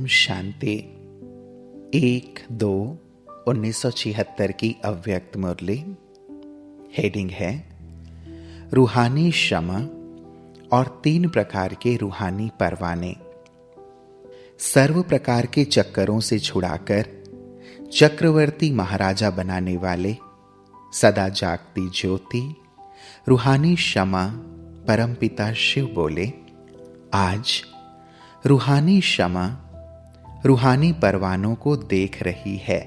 ओम शांति। 1/2/1976 की अव्यक्त मुरली। हेडिंग है रूहानी क्षमा और 3 प्रकार के रूहानी परवाने। सर्व प्रकार के चक्करों से छुड़ाकर चक्रवर्ती महाराजा बनाने वाले सदा जागती ज्योति रूहानी क्षमा परमपिता शिव बोले, आज रूहानी क्षमा रूहानी परवानों को देख रही है।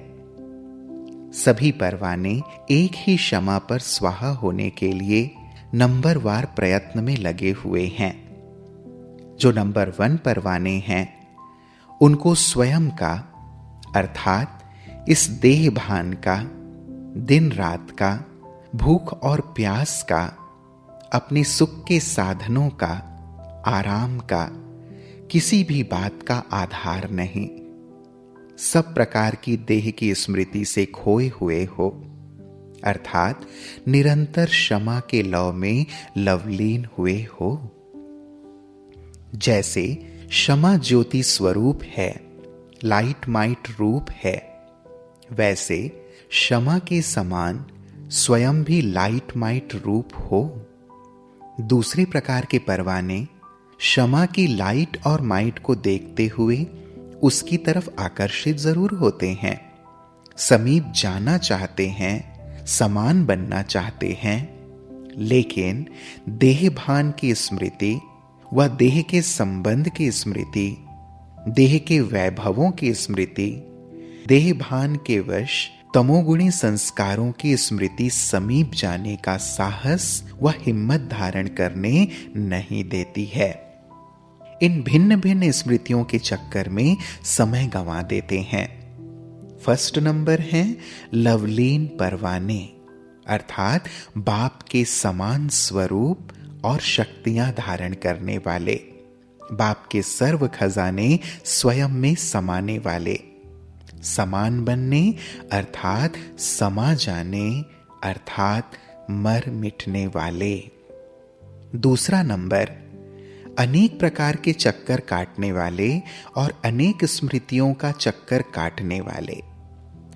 सभी परवाने एक ही क्षमा पर स्वाहा होने के लिए नंबरवार प्रयत्न में लगे हुए हैं। जो नंबर 1 परवाने हैं उनको स्वयं का अर्थात इस देह भान का, दिन रात का, भूख और प्यास का, अपने सुख के साधनों का, आराम का, किसी भी बात का आधार नहीं, सब प्रकार की देह की स्मृति से खोए हुए हो, अर्थात निरंतर क्षमा के लौ में लवलीन हुए हो। जैसे क्षमा ज्योति स्वरूप है, लाइट माइट रूप है, वैसे क्षमा के समान स्वयं भी लाइट माइट रूप हो। दूसरे प्रकार के परवाने क्षमा की लाइट और माइट को देखते हुए उसकी तरफ आकर्षित जरूर होते हैं, समीप जाना चाहते हैं, समान बनना चाहते हैं, लेकिन देह भान की स्मृति व देह के संबंध की स्मृति, देह के वैभवों की स्मृति, देह भान के वश तमोगुणी संस्कारों की स्मृति समीप जाने का साहस व हिम्मत धारण करने नहीं देती है। इन भिन्न भिन्न स्मृतियों के चक्कर में समय गंवा देते हैं। फर्स्ट नंबर है लवलीन परवाने, अर्थात बाप के समान स्वरूप और शक्तियां धारण करने वाले, बाप के सर्व खजाने स्वयं में समाने वाले, समान बनने अर्थात समा जाने अर्थात मर मिटने वाले। दूसरा नंबर अनेक प्रकार के चक्कर काटने वाले और अनेक स्मृतियों का चक्कर काटने वाले,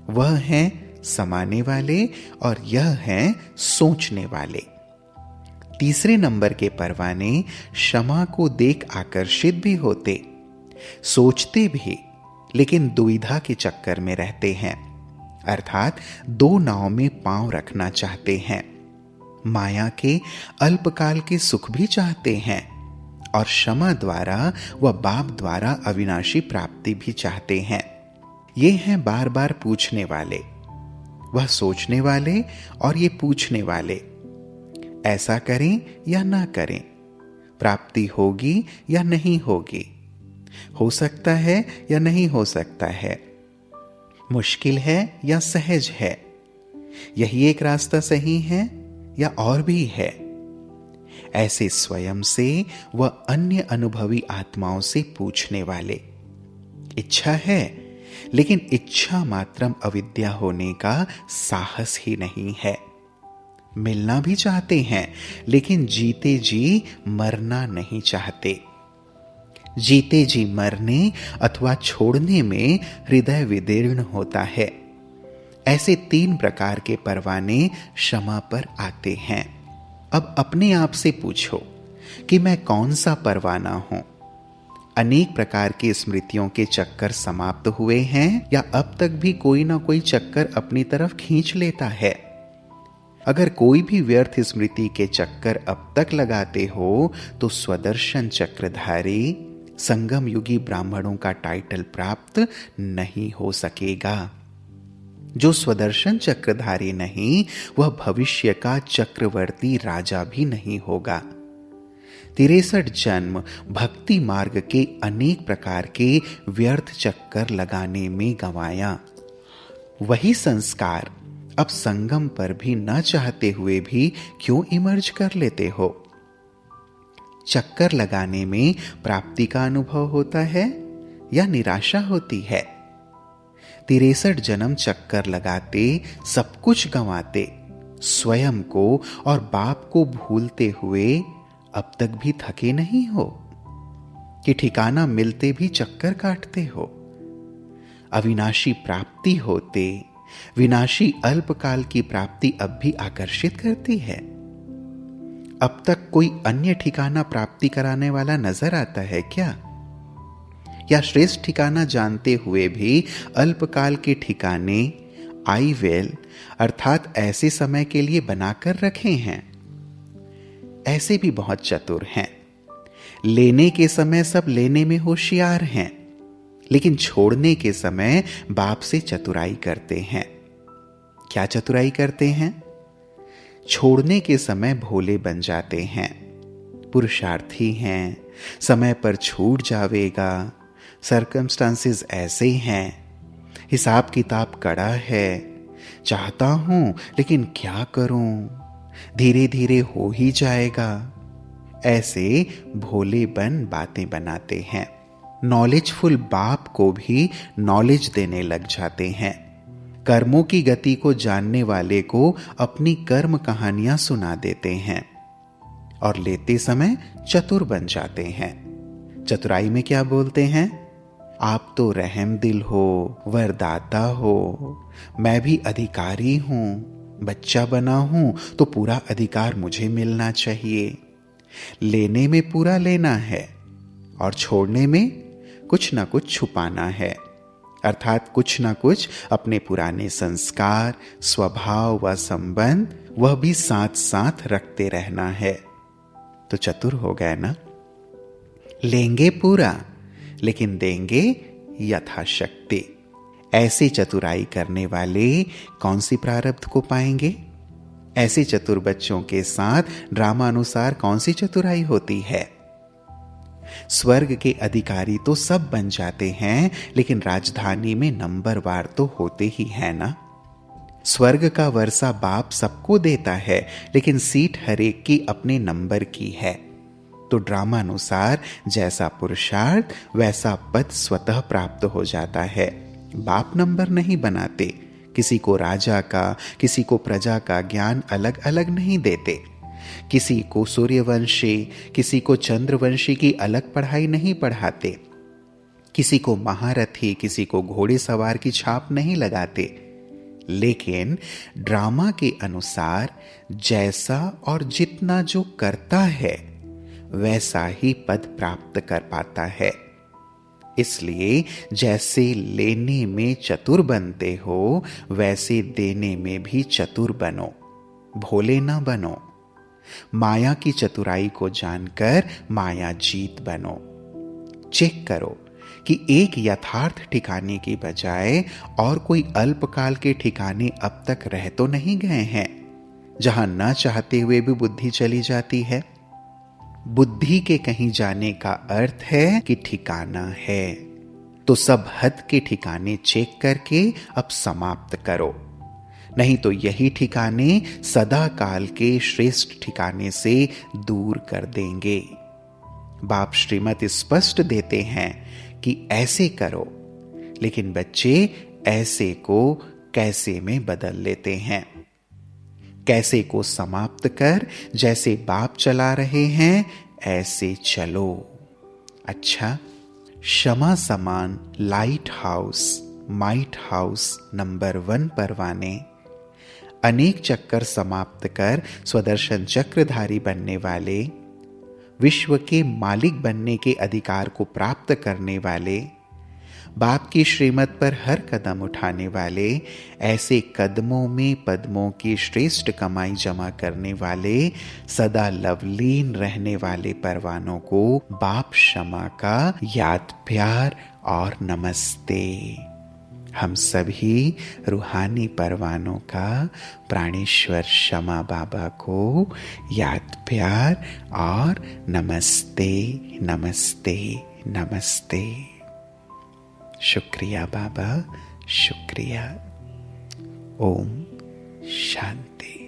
वह हैं समाने वाले और यह हैं सोचने वाले। तीसरे नंबर के परवाने क्षमा को देख आकर्षित भी होते, सोचते भी, लेकिन दुविधा के चक्कर में रहते हैं, अर्थात 2 नाव में पांव रखना चाहते हैं। माया के अल्पकाल के सुख भी चाहते हैं और क्षमा द्वारा व बाप द्वारा अविनाशी प्राप्ति भी चाहते हैं। ये हैं बार बार पूछने वाले, वह सोचने वाले और ये पूछने वाले, ऐसा करें या ना करें, प्राप्ति होगी या नहीं होगी, हो सकता है या नहीं हो सकता है, मुश्किल है या सहज है, यही एक रास्ता सही है या और भी है। ऐसे स्वयं से व अन्य अनुभवी आत्माओं से पूछने वाले। इच्छा है, लेकिन इच्छा मात्रम अविद्या होने का साहस ही नहीं है। मिलना भी चाहते हैं, लेकिन जीते जी मरना नहीं चाहते। जीते जी मरने अथवा छोड़ने में हृदय विदीर्ण होता है। ऐसे 3 प्रकार के परवाने क्षमा पर आते हैं। अब अपने आप से पूछो कि मैं कौन सा परवाना हूं? अनेक प्रकार की स्मृतियों के चक्कर समाप्त हुए हैं या अब तक भी कोई ना कोई चक्कर अपनी तरफ खींच लेता है? अगर कोई भी व्यर्थ स्मृति के चक्कर अब तक लगाते हो तो स्वदर्शन चक्रधारी संगम युगी ब्राह्मणों का टाइटल प्राप्त नहीं हो सकेगा। जो स्वदर्शन चक्रधारी नहीं, वह भविष्य का चक्रवर्ती राजा भी नहीं होगा। 63 जन्म भक्ति मार्ग के अनेक प्रकार के व्यर्थ चक्कर लगाने में गंवाया। वही संस्कार अब संगम पर भी न चाहते हुए भी क्यों इमर्ज कर लेते हो? चक्कर लगाने में प्राप्ति का अनुभव होता है या निराशा होती है? 63 जन्म चक्कर लगाते, सब कुछ गंवाते, स्वयं को और बाप को भूलते हुए अब तक भी थके नहीं हो? कि ठिकाना मिलते भी चक्कर काटते हो? अविनाशी प्राप्ति होते विनाशी अल्पकाल की प्राप्ति अब भी आकर्षित करती है? अब तक कोई अन्य ठिकाना प्राप्ति कराने वाला नजर आता है क्या? या श्रेष्ठ ठिकाना जानते हुए भी अल्पकाल के ठिकाने आईवेल अर्थात ऐसे समय के लिए बनाकर रखे हैं? ऐसे भी बहुत चतुर हैं। लेने के समय सब लेने में होशियार हैं, लेकिन छोड़ने के समय बाप से चतुराई करते हैं। क्या चतुराई करते हैं? छोड़ने के समय भोले बन जाते हैं, पुरुषार्थी हैं, समय पर छूट जावेगा, सर्कमस्टांसेस ऐसे हैं, हिसाब किताब कड़ा है, चाहता हूं लेकिन क्या करूं, धीरे धीरे हो ही जाएगा। ऐसे भोले बन बातें बनाते हैं। नॉलेजफुल बाप को भी नॉलेज देने लग जाते हैं। कर्मों की गति को जानने वाले को अपनी कर्म कहानियां सुना देते हैं और लेते समय चतुर बन जाते हैं। चतुराई में क्या बोलते हैं? आप तो रहम दिल हो, वरदाता हो, मैं भी अधिकारी हूं, बच्चा बना हूं तो पूरा अधिकार मुझे मिलना चाहिए। लेने में पूरा लेना है और छोड़ने में कुछ ना कुछ छुपाना है, अर्थात कुछ ना कुछ अपने पुराने संस्कार, स्वभाव व संबंध वह भी साथ साथ रखते रहना है। तो चतुर हो गए ना? लेंगे पूरा लेकिन देंगे यथाशक्ति। ऐसे चतुराई करने वाले कौन सी प्रारब्ध को पाएंगे? ऐसे चतुर बच्चों के साथ ड्रामा अनुसार कौन सी चतुराई होती है? स्वर्ग के अधिकारी तो सब बन जाते हैं, लेकिन राजधानी में नंबरवार तो होते ही है ना। स्वर्ग का वर्षा बाप सबको देता है, लेकिन सीट हरेक की अपने नंबर की है। तो ड्रामा अनुसार जैसा पुरुषार्थ वैसा पद स्वतः प्राप्त हो जाता है। बाप नंबर नहीं बनाते, किसी को राजा का, किसी को प्रजा का ज्ञान अलग अलग नहीं देते, किसी को सूर्यवंशी, किसी को चंद्रवंशी की अलग पढ़ाई नहीं पढ़ाते, किसी को महारथी, किसी को घोड़े सवार की छाप नहीं लगाते। लेकिन ड्रामा के अनुसार जैसा और जितना जो करता है वैसा ही पद प्राप्त कर पाता है। इसलिए जैसे लेने में चतुर बनते हो, वैसे देने में भी चतुर बनो, भोले ना बनो। माया की चतुराई को जानकर माया जीत बनो। चेक करो कि एक यथार्थ ठिकाने की बजाय और कोई अल्पकाल के ठिकाने अब तक रह तो नहीं गए हैं, जहां न चाहते हुए भी बुद्धि चली जाती है। बुद्धि के कहीं जाने का अर्थ है कि ठिकाना है, तो सब हद के ठिकाने चेक करके अब समाप्त करो, नहीं तो यही ठिकाने सदा काल के श्रेष्ठ ठिकाने से दूर कर देंगे। बाप श्रीमत स्पष्ट देते हैं कि ऐसे करो, लेकिन बच्चे ऐसे को कैसे में बदल लेते हैं। कैसे को समाप्त कर जैसे बाप चला रहे हैं ऐसे चलो। अच्छा, क्षमा समान light house, might house number 1 परवाने अनेक चक्कर समाप्त कर स्वदर्शन चक्रधारी बनने वाले, विश्व के मालिक बनने के अधिकार को प्राप्त करने वाले, बाप की श्रीमत पर हर कदम उठाने वाले, ऐसे कदमों में पद्मों की श्रेष्ठ कमाई जमा करने वाले, सदा लवलीन रहने वाले परवानों को बाप क्षमा का याद प्यार और नमस्ते। हम सभी रूहानी परवानों का प्राणेश्वर क्षमा बाबा को याद प्यार और नमस्ते नमस्ते नमस्ते। शुक्रिया बाबा, शुक्रिया। ओम शांति।